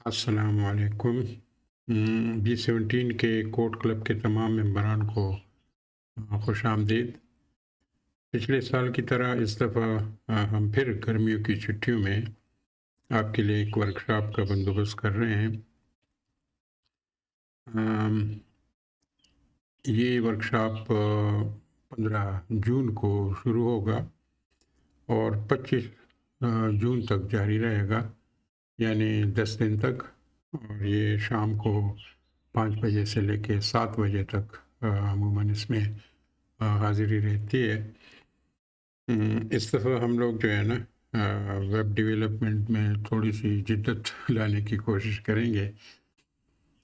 अस्सलामुअलैकुम। B17 के code club के तमाम मेंबरान को खुश आमदीद। पिछले साल की तरह इस दफ़ा हम फिर गर्मियों की छुट्टियों में आपके लिए एक वर्कशॉप का बंदोबस्त कर रहे हैं। अम, ये वर्कशॉप 15 जून को शुरू होगा और 25 जून तक जारी रहेगा, यानी 10 दिन तक। और ये शाम को 5 बजे से लेके 7 बजे तक अमूमन इसमें हाज़िरी रहती है। इस दफ़ा हम लोग जो है ना वेब डेवलपमेंट में थोड़ी-सी जिद्दत लाने की कोशिश करेंगे।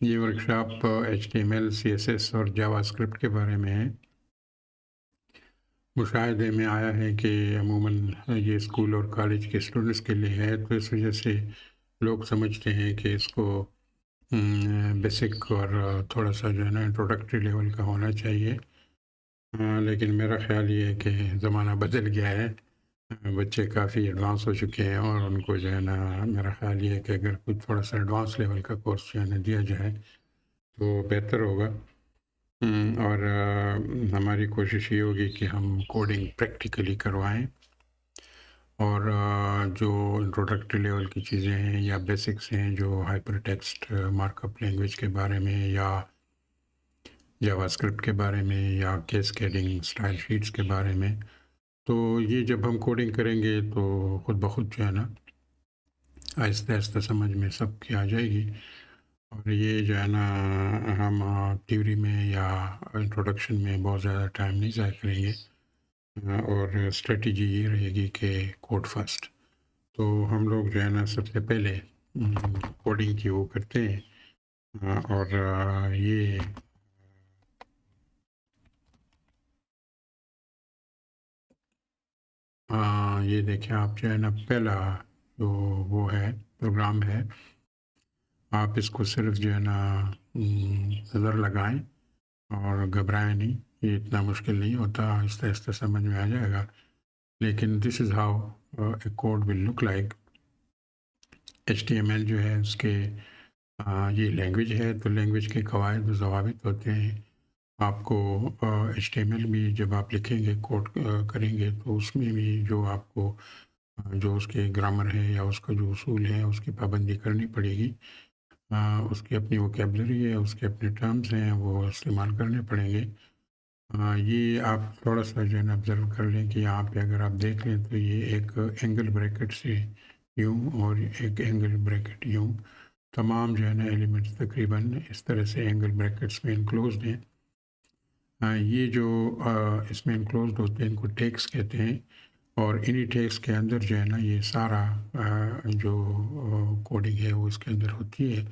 ये वर्कशॉप HTML, CSS और जावास्क्रिप्ट के बारे में है। मुशाहिदे में आया है कि अमूमन ये स्कूल और कॉलेज के स्टूडेंट्स के लिए है, तो इस वजह से लोग समझते हैं कि इसको बेसिक और थोड़ा-सा जो है ना इंट्रोडक्टरी लेवल का होना चाहिए। लेकिन मेरा ख़्याल ये है कि ज़माना बदल गया है। बच्चे काफ़ी एडवांस हो चुके हैं और उनको जो है ना मेरा ख़्याल ये है कि अगर कुछ थोड़ा-सा एडवांस लेवल का कोर्स जो है ना दिया जाए तो बेहतर होगा। और हमारी कोशिश ये होगी कि हम कोडिंग प्रैक्टिकली करवाएँ और जो इंट्रोडक्टरी लेवल की चीज़ें हैं या बेसिक्स हैं, जो हाइपर टेक्स्ट मार्कअप लैंग्वेज के बारे में या जावास्क्रिप्ट के बारे में या कैस्केडिंग स्टाइल शीट्स के बारे में, तो ये जब हम कोडिंग करेंगे तो खुद ब खुद जो है ना आहिस्ता-आहिस्ता समझ में सबकी आ जाएगी। और ये जो है ना हम थ्योरी में या इंट्रोडक्शन में बहुत ज़्यादा टाइम नहीं ज़ाया करेंगे। और स्ट्रेटजी ये रहेगी कि कोड फर्स्ट। तो हम लोग जो है ना सबसे पहले कोडिंग की वो करते हैं। और ये ये देखिए आप जो है ना पहला जो वो है प्रोग्राम है, आप इसको सिर्फ जो है ना नज़र लगाएं और घबराएं नहीं। ये इतना मुश्किल नहीं होता, आहिस्ता-आहिस्ता समझ में आ जाएगा। लेकिन this is how a code will look like. HTML जो है उसके ये लैंग्वेज है, तो लैंग्वेज के कवायद व ज़वाबित होते हैं। आपको HTML भी जब आप लिखेंगे कोड करेंगे तो उसमें भी जो आपको जो उसके ग्रामर है या उसका जो उसूल है उसकी पाबंदी करनी पड़ेगी। उसकी अपनी वोकैब्युलरी है, उसके अपने टर्म्स हैं, वो इस्तेमाल करने पड़ेंगे। ये आप थोड़ा-सा जो है ना ऑब्ज़र्व कर लें कि यहाँ पे अगर आप देख लें तो ये एक एंगल ब्रैकेट से यूँ और एक एंगल ब्रैकेट यूँ, तमाम जो है ना एलिमेंट्स तकरीबन इस तरह से एंगल ब्रैकेट्स में एनक्लोज़्ड हैं। ये जो इसमें एनक्लोज़्ड होते हैं इनको टैग्स कहते हैं। और इन्हीं टैग्स के अंदर जो है ना ये सारा जो कोडिंग है वो इसके अंदर होती है।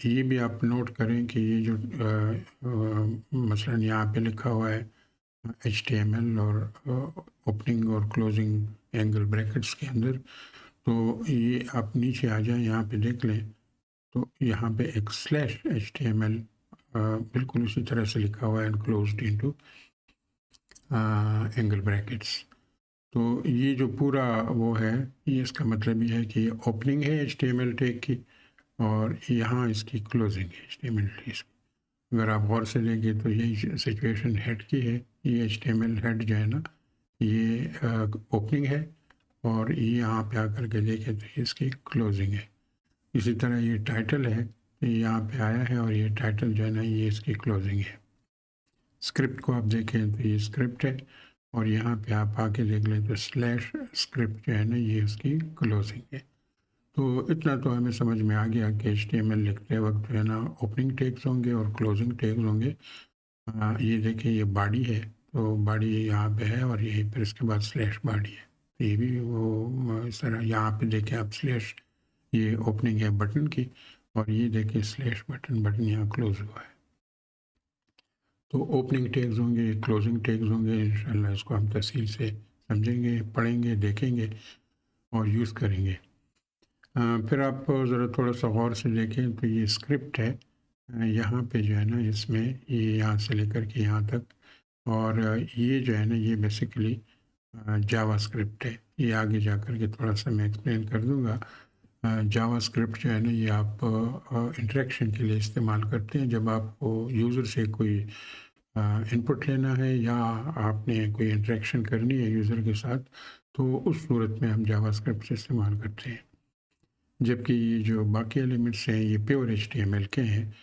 ये भी आप नोट करें कि ये जो मसलन यहाँ पे लिखा हुआ है HTML और ओपनिंग और क्लोजिंग एंगल ब्रैकेट्स के अंदर, तो ये आप नीचे आ जाएँ यहाँ पे देख लें तो यहाँ पे एक स्लैश HTML बिल्कुल उसी तरह से लिखा हुआ है एनक्लोज्ड इनटू एंगल ब्रैकेट्स। तो ये जो पूरा वो है, ये इसका मतलब ये है कि ये ओपनिंग है HTML टैग की और यहाँ इसकी क्लोजिंग है HTML टैग की। अगर आप गौर से देखें तो यही सिचुएशन हेड की है। ये HTML हेड जो है ना ये ओपनिंग है और ये यहाँ पे आकर के देखें तो ये इसकी क्लोजिंग है। इसी तरह ये टाइटल है, ये यहाँ पे आया है और ये टाइटल जो है ना ये इसकी क्लोजिंग है। स्क्रिप्ट को आप देखें तो ये स्क्रिप्ट है और यहाँ पे आप आके देख लें तो स्लैश स्क्रिप्ट जो है ना ये उसकी क्लोजिंग है। तो इतना तो हमें समझ में आ गया कि HTML लिखते वक्त जो है ना ओपनिंग टैग्स होंगे और क्लोजिंग टैग्स होंगे। ये देखिए ये बॉडी है, तो बॉडी यहाँ पे है और ये फिर इसके बाद स्लैश बॉडी है। तो ये भी वो इस तरह यहाँ पे देखें आप स्लैश, ये ओपनिंग है बटन की और ये देखिए स्लैश बटन, बटन यहाँ क्लोज हुआ है। तो ओपनिंग टैग्स होंगे, क्लोजिंग टैग्स होंगे, इंशाल्लाह इसको हम तफसील से समझेंगे, पढ़ेंगे, देखेंगे और यूज़ करेंगे। फिर आप ज़रा थोड़ा-सा गौर से देखें तो ये स्क्रिप्ट है। यहाँ पे जो है ना इसमें ये यहाँ से लेकर के यहाँ तक और ये जो है ना ये बेसिकली जावास्क्रिप्ट है। ये आगे जाकर के थोड़ा-सा मैं एक्सप्लेन कर दूँगा। जावास्क्रिप्ट जो है ना ये आप इंटरेक्शन के लिए इस्तेमाल करते हैं। जब आपको यूज़र से कोई इनपुट लेना है या आपने कोई इंटरेक्शन करनी है यूज़र के साथ, तो उस सूरत में हम जावास्क्रिप्ट इस्तेमाल करते हैं। जबकि ये जो बाकी एलिमेंट्स हैं ये प्योर एचटीएमएल के हैं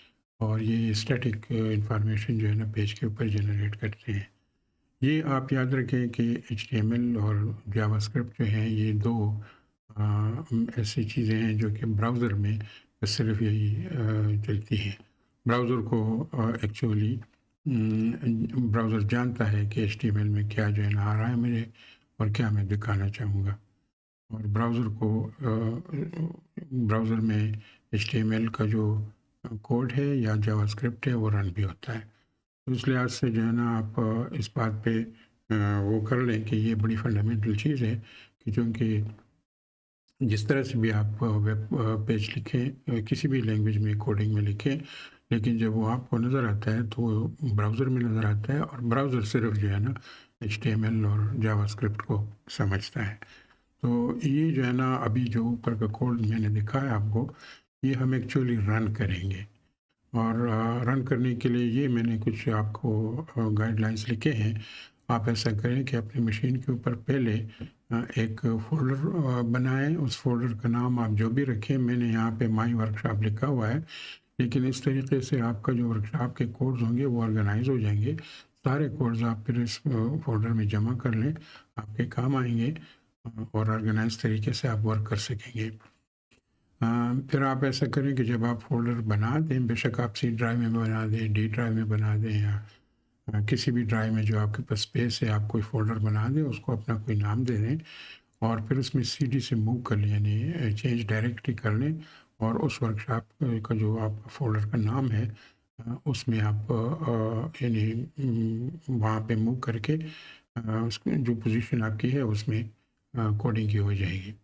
और ये स्टैटिक इंफॉर्मेशन जो है ना पेज के ऊपर जनरेट करते हैं। ये आप याद रखें कि एचटीएमएल और जावास्क्रिप्ट जो हैं ये दो ऐसी चीज़ें हैं जो कि ब्राउज़र में सिर्फ यही चलती हैं। ब्राउज़र को एक्चुअली ब्राउज़र जानता है कि एचटीएमएल में क्या जो है ना आ रहा है मेरे और क्या मैं दिखाना चाहूँगा। और ब्राउज़र को ब्राउज़र में एचटीएमएल का जो कोड है या जावास्क्रिप्ट है वो रन भी होता है। तो इस लिहाज से जो है ना आप इस बात पे वो कर लें कि ये बड़ी फंडामेंटल चीज़ है कि चूँकि जिस तरह से भी आप वेब पेज लिखें किसी भी लैंग्वेज में कोडिंग में लिखें, लेकिन जब वो आपको नज़र आता है तो वो ब्राउज़र में नज़र आता है और ब्राउज़र सिर्फ जो है ना एचटीएमएल और जावास्क्रिप्ट को समझता है। तो ये जो है ना अभी जो ऊपर का कोड मैंने दिखाया आपको, ये हम एक्चुअली रन करेंगे और रन करने के लिए ये मैंने कुछ आपको गाइडलाइंस लिखे हैं। आप ऐसा करें कि अपनी मशीन के ऊपर पहले एक फ़ोल्डर बनाएँ, उस फ़ोल्डर का नाम आप जो भी रखें, मैंने यहाँ पे माई वर्कशॉप लिखा हुआ है, लेकिन इस तरीके से आपका जो वर्कशॉप के कोड्स होंगे वो ऑर्गेनाइज़ हो जाएंगे। सारे कोड्स आप फिर इस फ़ोल्डर में जमा कर लें, आपके काम आएँगे और ऑर्गेनाइज़ तरीके से आप वर्क कर सकेंगे। फिर आप ऐसा करें कि जब आप फ़ोल्डर बना दें, बेशक आप सी ड्राइव में बना दें, डी ड्राइव में बना दें या किसी भी ड्राइव में जो आपके पास स्पेस है, आप कोई फ़ोल्डर बना दें, उसको अपना कोई नाम दे दें और फिर उसमें सीडी से मूव कर लें, यानी चेंज डायरेक्टली कर लें और उस वर्कशॉप का जो आपका फ़ोल्डर का नाम है उसमें आप यानी वहाँ पे मूव करके उसकी जो पोजीशन आपकी है उसमें कोडिंग की हो जाएगी।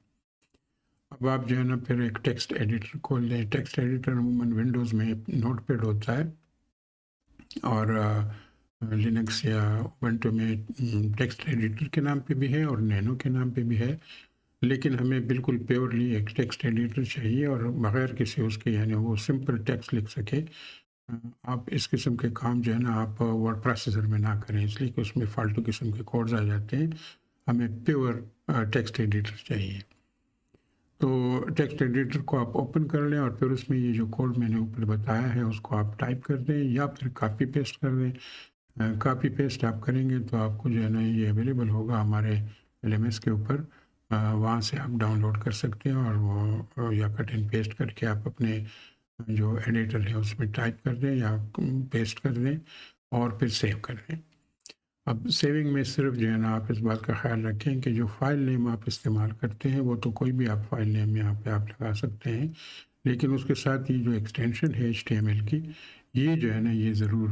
अब आप जो है ना फिर एक टेक्स्ट एडिटर खोल लें। टेक्स्ट एडिटर अमूमन विंडोज़ में नोटपैड होता है और लिनक्स या उबंटू में टेक्स्ट एडिटर के नाम पे भी है और नैनो के नाम पे भी है, लेकिन हमें बिल्कुल प्योरली एक टेक्स्ट एडिटर चाहिए और बग़ैर किसी उसके यानी वो सिंपल टेक्स्ट लिख सके। आप इस किस्म के काम जो है ना आप वर्ड प्रोसेसर में ना करें, इसलिए कि उसमें फ़ालतू किस्म के कोड्स आ जाते हैं। हमें प्योर टेक्स्ट एडिटर चाहिए। तो टेक्स्ट एडिटर को आप ओपन कर लें और फिर उसमें ये जो कोड मैंने ऊपर बताया है उसको आप टाइप कर दें या फिर कॉपी पेस्ट कर दें। कॉपी पेस्ट आप करेंगे तो आपको जो है ना ये अवेलेबल होगा हमारे एलएमएस के ऊपर, वहाँ से आप डाउनलोड कर सकते हैं और वो या कट एंड पेस्ट करके आप अपने जो एडिटर है उसमें टाइप कर दें या पेस्ट कर दें और फिर सेव कर दें। अब सेविंग में सिर्फ जो है ना आप इस बात का ख्याल रखें कि जो फ़ाइल नेम आप इस्तेमाल करते हैं वो तो कोई भी आप फ़ाइल नेम यहाँ पे आप लगा सकते हैं, लेकिन उसके साथ ये जो एक्सटेंशन है एचटीएमएल की, ये जो है ना ये ज़रूर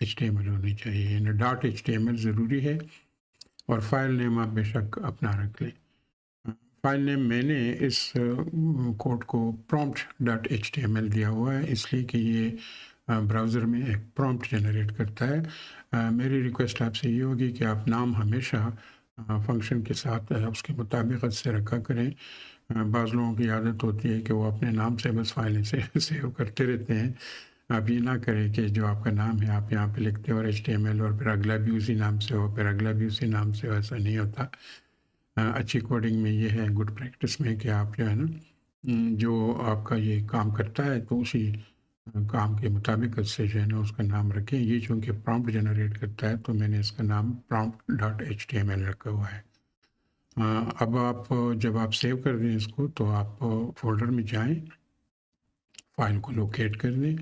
एचटीएमएल होनी चाहिए, यानी डॉट एचटीएमएल ज़रूरी है और फ़ाइल नेम आप बेशक अपना रख लें। फ़ाइल नेम मैंने इस कोड को प्रॉम्प्ट डॉट एचटीएमएल दिया हुआ है, इसलिए कि ये ब्राउज़र में एक प्रॉम्प्ट जनरेट करता है। मेरी रिक्वेस्ट आपसे ये होगी कि आप नाम हमेशा फ़ंक्शन के साथ उसके मुताबिकत से रखा करें। बाज़ लोगों की आदत होती है कि वो अपने नाम से बस फ़ाइलें से सेव करते रहते हैं। आप ये ना करें कि जो आपका नाम है आप यहाँ पे लिखते हो और एचटीएमएल और फिर अगला भी उसी नाम से हो, फिर अगला भी उसी नाम से हो, ऐसा नहीं होता। अच्छी कोडिंग में ये है, गुड प्रैक्टिस में कि आप जो है ना जो आपका ये काम करता है तो उसी काम के मुताबिक उससे जो है ना उसका नाम रखें। ये चूँकि प्रॉम्प्ट जनरेट करता है तो मैंने इसका नाम प्रॉम्प्ट डॉट एचटीएमएल रखा हुआ है। अब आप जब आप सेव कर दें इसको तो आप फ़ोल्डर में जाएँ, फ़ाइल को लोकेट कर दें,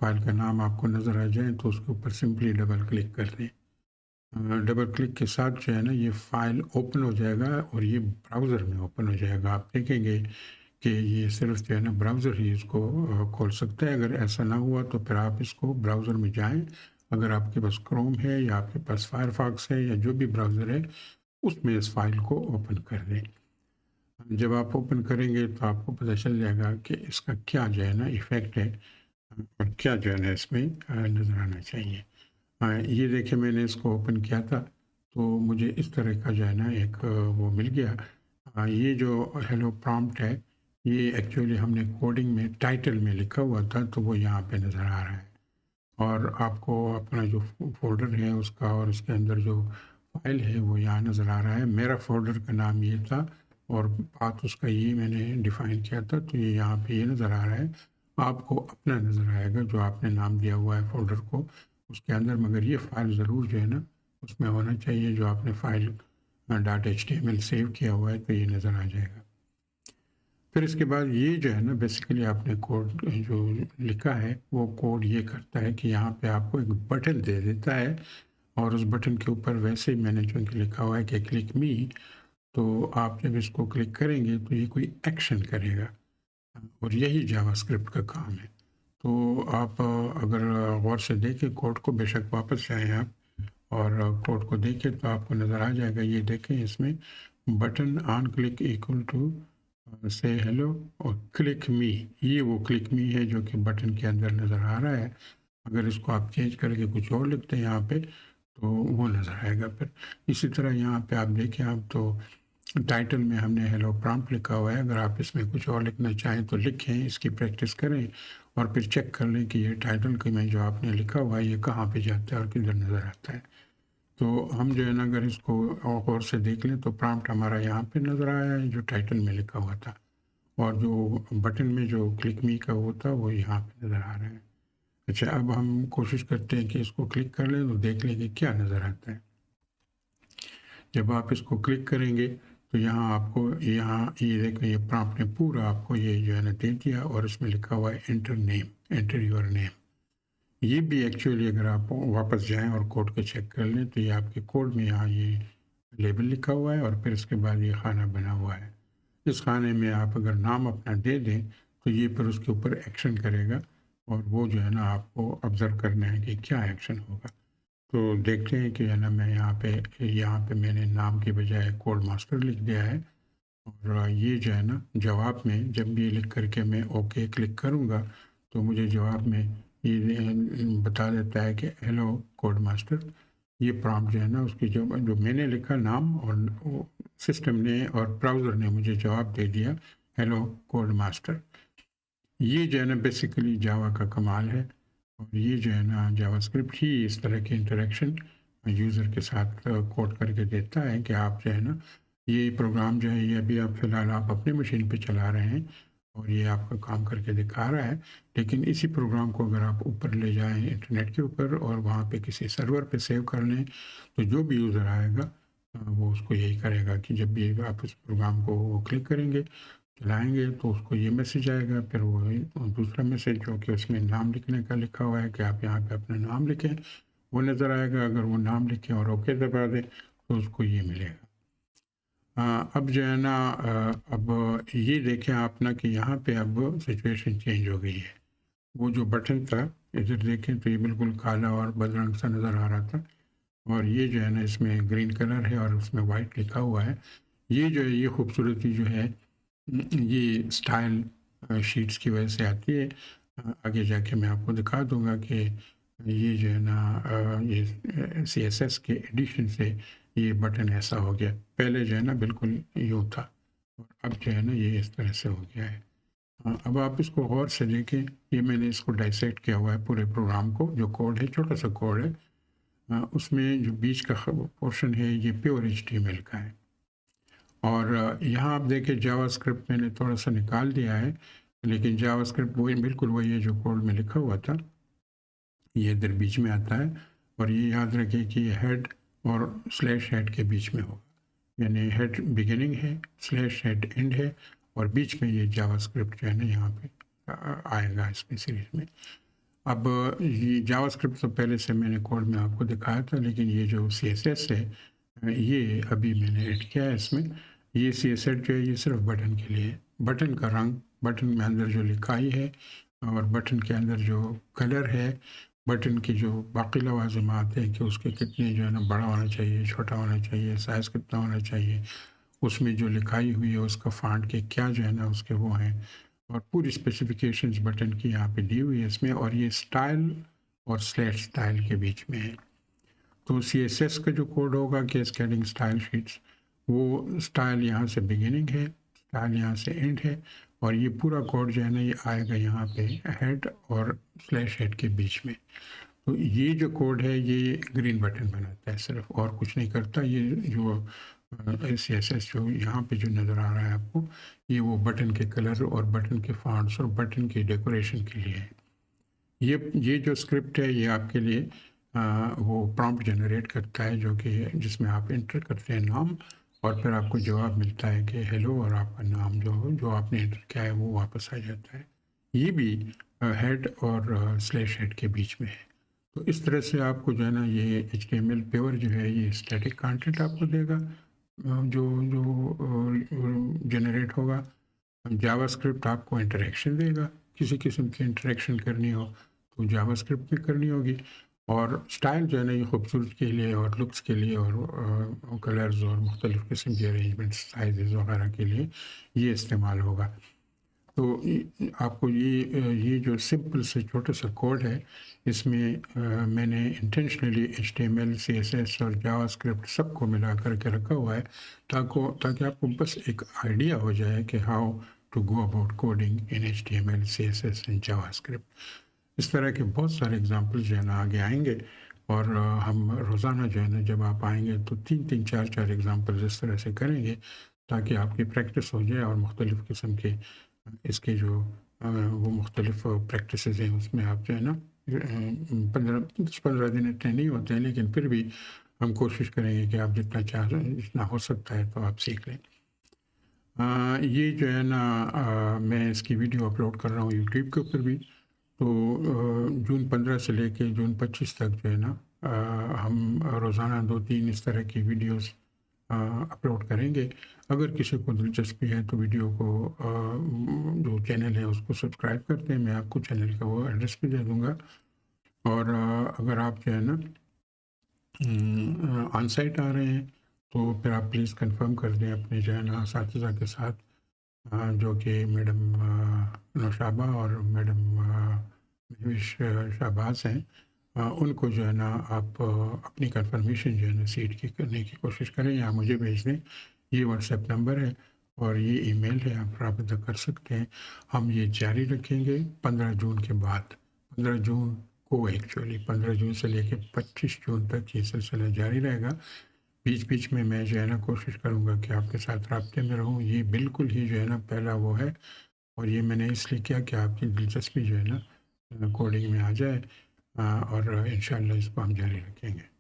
फ़ाइल का नाम आपको नज़र आ जाए तो उसके ऊपर सिंपली डबल क्लिक कर दें। डबल क्लिक के साथ जो है ना ये फ़ाइल ओपन हो जाएगा और ये ब्राउज़र में ओपन हो जाएगा। आप देखेंगे कि ये सिर्फ जो है ना ब्राउज़र ही इसको खोल सकता है। अगर ऐसा ना हुआ तो फिर आप इसको ब्राउज़र में जाएँ, अगर आपके पास क्रोम है या आपके पास फायरफॉक्स है या जो भी ब्राउज़र है उसमें इस फ़ाइल को ओपन कर दें। जब आप ओपन करेंगे तो आपको पता चल जाएगा कि इसका क्या जो है ना इफ़ेक्ट है और क्या जो है ना इसमें नज़र आना चाहिए। ये देखिए मैंने इसको ओपन किया था तो मुझे इस तरह का जो है ना एक वो मिल गया। ये जो हेलो प्रॉम्प्ट है ये एक्चुअली हमने कोडिंग में टाइटल में लिखा हुआ था, तो वो यहाँ पे नज़र आ रहा है। और आपको अपना जो फ़ोल्डर है उसका और उसके अंदर जो फ़ाइल है वो यहाँ नज़र आ रहा है। मेरा फ़ोल्डर का नाम ये था और पाथ उसका ये मैंने डिफ़ाइन किया था, तो ये यहाँ पे ये नज़र आ रहा है। आपको अपना नज़र आएगा जो आपने नाम दिया हुआ है फ़ोल्डर को उसके अंदर, मगर ये फ़ाइल ज़रूर जो है ना उसमें होना चाहिए जो आपने फ़ाइल .html सेव किया हुआ है, तो ये नज़र आ जाएगा। फिर इसके बाद ये जो है ना बेसिकली आपने कोड जो लिखा है वो कोड ये करता है कि यहाँ पे आपको एक बटन दे देता है और उस बटन के ऊपर वैसे ही मैंने चूँकि लिखा हुआ है कि क्लिक मी, तो आप जब इसको क्लिक करेंगे तो ये कोई एक्शन करेगा और यही जावास्क्रिप्ट का काम है। तो आप अगर गौर से देखें कोड को, बेशक वापस जाएँ आप और कोड को देखें तो आपको नज़र आ जाएगा। ये देखें इसमें button on click equal to से हेलो और क्लिक मी, ये वो क्लिक मी है जो कि बटन के अंदर नज़र आ रहा है। अगर इसको आप चेंज करके कुछ और लिखते हैं यहाँ पे तो वो नज़र आएगा। फिर इसी तरह यहाँ पे आप देखें आप तो टाइटल में हमने हेलो प्रॉम्प्ट लिखा हुआ है। अगर आप इसमें कुछ और लिखना चाहें तो लिखें, इसकी प्रैक्टिस करें और फिर चेक कर लें कि ये टाइटल के में जो आपने लिखा हुआ है ये कहाँ पे जाता है और किधर नज़र आता है। तो हम जो है ना अगर इसको और से देख लें तो प्रॉम्प्ट हमारा यहाँ पे नज़र आया है जो टाइटल में लिखा हुआ था, और जो बटन में जो क्लिक मी का वो था वो यहाँ पे नज़र आ रहा है। अच्छा, अब हम कोशिश करते हैं कि इसको क्लिक कर लें तो देख लें कि क्या नज़र आता है। जब आप इसको क्लिक करेंगे तो यहाँ आपको यहाँ ये देखो ये प्रॉम्प्ट ने पूरा आपको ये जो है ना दे दिया और इसमें लिखा हुआ है enter name, enter your name. ये भी एक्चुअली अगर आप वापस जाएं और कोड को चेक कर लें तो ये आपके कोड में यहाँ ये लेबल लिखा हुआ है और फिर इसके बाद ये खाना बना हुआ है। इस खाने में आप अगर नाम अपना दे दें तो ये फिर उसके ऊपर एक्शन करेगा और वो जो है ना आपको ऑब्ज़र्व करना है कि क्या एक्शन होगा। तो देखते हैं कि है ना मैं यहाँ पे मैंने नाम के बजाय कोड मास्टर लिख दिया है और ये जो है ना जवाब में जब भी ये लिख करके मैं ओके क्लिक करूँगा तो मुझे जवाब में ये बता देता है कि हेलो कोड मास्टर। ये प्रॉम्प्ट जो है ना उसकी जो जो मैंने लिखा नाम और वो सिस्टम ने और ब्राउज़र ने मुझे जवाब दे दिया हेलो कोड मास्टर। ये जो है ना बेसिकली जावा का कमाल है और ये जो है ना जावास्क्रिप्ट ही इस तरह के इंटरेक्शन यूज़र के साथ कोड करके देता है कि आप जो है ना ये प्रोग्राम जो है ये अभी आप फ़िलहाल आप अपने मशीन पे चला रहे हैं और ये आपका काम करके दिखा रहा है, लेकिन इसी प्रोग्राम को अगर आप ऊपर ले जाएं इंटरनेट के ऊपर और वहाँ पे किसी सर्वर पे सेव कर लें तो जो भी यूज़र आएगा वो उसको यही करेगा कि जब भी आप उस प्रोग्राम को क्लिक करेंगे चलाएँगे तो उसको ये मैसेज आएगा, फिर वही दूसरा मैसेज जो कि उसमें नाम लिखने का लिखा हुआ है कि आप यहाँ पे अपना नाम लिखें, वो नज़र आएगा। अगर वो नाम लिखें और ओके दबा दें तो उसको ये मिलेगा। अब जो है ना अब ये देखें आप ना कि यहाँ पे अब सिचुएशन चेंज हो गई है। वो जो बटन था इधर देखें तो ये बिल्कुल काला और बदरंग सा नज़र आ रहा था और ये जो है ना इसमें ग्रीन कलर है और उसमें वाइट लिखा हुआ है। ये जो है ये खूबसूरती जो है ये स्टाइल शीट्स की वजह से आती है। आगे जाके मैं आपको दिखा दूँगा कि ये जो है ना ये सीएसएस के एडिशन से ये बटन ऐसा हो गया। पहले जो है ना बिल्कुल यूँ था और अब जो है ना ये इस तरह से हो गया है। अब आप इसको गौर से देखें, ये मैंने इसको डाइसेक्ट किया हुआ है पूरे प्रोग्राम को, जो कोड है छोटा-सा कोड है। उसमें जो बीच का पोर्शन है ये प्योर एचटीएमएल का है और यहाँ आप देखिए जावास्क्रिप्ट मैंने थोड़ा-सा निकाल दिया है, लेकिन जावास्क्रिप्ट वही बिल्कुल वही है जो कोड में लिखा हुआ था। ये इधर बीच में आता है और ये याद रखिए कि ये हेड और स्लैश हेड के बीच में होगा, यानी हेड बिगिनिंग है, स्लैश हेड एंड है और बीच में ये जावास्क्रिप्ट जो है ना यहाँ पे आएगा इसमें सीरीज़ में। अब ये जावास्क्रिप्ट तो पहले से मैंने कोड में आपको दिखाया था, लेकिन ये जो सीएसएस है ये अभी मैंने ऐड किया है इसमें। ये सीएसएस जो है ये सिर्फ बटन के लिए है। बटन का रंग, बटन में अंदर जो लिखाई है और बटन के अंदर जो कलर है, बटन की जो बाकी लवाज़िमात हैं कि उसके कितने जो है ना बड़ा होना चाहिए, छोटा होना चाहिए, साइज़ कितना होना चाहिए, उसमें जो लिखाई हुई है उसका फ़ॉन्ट के क्या जो है ना उसके वो हैं और पूरी स्पेसिफिकेशंस बटन की यहाँ पे दी हुई है इसमें और ये स्टाइल और स्लैश स्टाइल के बीच में है। तो सीएसएस का जो कोड होगा कैस्केडिंग स्टाइल शीट्स, वो स्टाइल यहाँ से बिगिनिंग है, स्टाइल यहाँ से एंड है, और ये पूरा कोड जो है ना ये आएगा यहाँ पे हेड और स्लैश हेड के बीच में। तो ये जो कोड है ये ग्रीन बटन बनाता है सिर्फ, और कुछ नहीं करता। ये जो CSS जो यहाँ पे जो नज़र आ रहा है आपको, ये वो बटन के कलर और बटन के फॉन्ट्स और बटन के डेकोरेशन के लिए है। ये जो स्क्रिप्ट है ये आपके लिए वो प्रॉम्प्ट जनरेट करता है, जो कि जिसमें आप इंटर करते हैं नाम, और फिर आपको जवाब मिलता है कि हेलो, और आपका नाम जो आपने इंटर किया है वो वापस आ जाता है। ये भी हेड और स्लैश हेड के बीच में है। तो इस तरह से आपको जो है ना ये HTML प्योर जो है ये स्टैटिक कंटेंट आपको देगा, जो जो जनरेट होगा। जावास्क्रिप्ट आपको इंटरेक्शन देगा, किसी किस्म की इंटरेक्शन करनी हो तो जावास्क्रिप्ट में करनी होगी। और स्टाइल जो है ना ये खूबसूरत के लिए और लुक्स के लिए और कलर्स और मुख्तलिफ़ किस्म के अरेंजमेंट्स साइज़ वगैरह के लिए ये इस्तेमाल होगा। तो आपको ये जो सिंपल से छोटा सा कोड है, इसमें मैंने इंटेंशनली HTML, CSS और जावास्क्रिप्ट सबको मिला करके रखा हुआ है, ताकि आपको बस एक आइडिया हो जाए कि how to go about coding in HTML, CSS and JavaScript. इस तरह के बहुत सारे एग्जांपल जो है ना आगे आएंगे, और हम रोज़ाना जो है ना जब आप आएंगे तो 3-3, 4-4 एग्जांपल इस तरह से करेंगे, ताकि आपकी प्रैक्टिस हो जाए, और मुख्तलिफ़ किस्म के इसके जो वो मुख्तलिफ़ प्रैक्टिसेस हैं उसमें आप जो है ना 10-15 दिन इतने नहीं होते हैं, लेकिन फिर भी हम कोशिश करेंगे कि आप जितना हो सकता है तो आप सीख लें। ये जो है ना मैं इसकी वीडियो अपलोड कर रहा हूँ यूट्यूब के ऊपर भी। तो जून 15 से लेके जून 25 तक जो है ना हम रोज़ाना 2-3 इस तरह की वीडियोस अपलोड करेंगे। अगर किसी को दिलचस्पी है तो वीडियो को जो चैनल है उसको सब्सक्राइब करते हैं, मैं आपको चैनल का वो एड्रेस भी दे दूँगा। और अगर आप जो है ना ऑन साइट आ रहे हैं तो फिर आप प्लीज़ कंफर्म कर दें अपने जो है ना असातिज़ा के साथ, जो कि मैडम नौशाबा और मैडम महविश शाहबाज हैं। उनको जो है ना आप अपनी कंफर्मेशन जो है ना सीट की करने की कोशिश करें, या मुझे भेज दें। ये व्हाट्सएप नंबर है और ये ईमेल है, आप राब्ता कर सकते हैं। हम ये जारी रखेंगे 15 जून के बाद, 15 जून को एक्चुअली 15 जून से लेकर 25 जून तक ये सिलसिला जारी रहेगा। बीच बीच में मैं जो है ना कोशिश करूँगा कि आपके साथ राब्ते में रहूँ। ये बिल्कुल ही जो है ना पहला वो है, और ये मैंने इसलिए किया कि आपकी दिलचस्पी जो है ना कोडिंग में आ जाए, और इंशाल्लाह इसको हम जारी रखेंगे।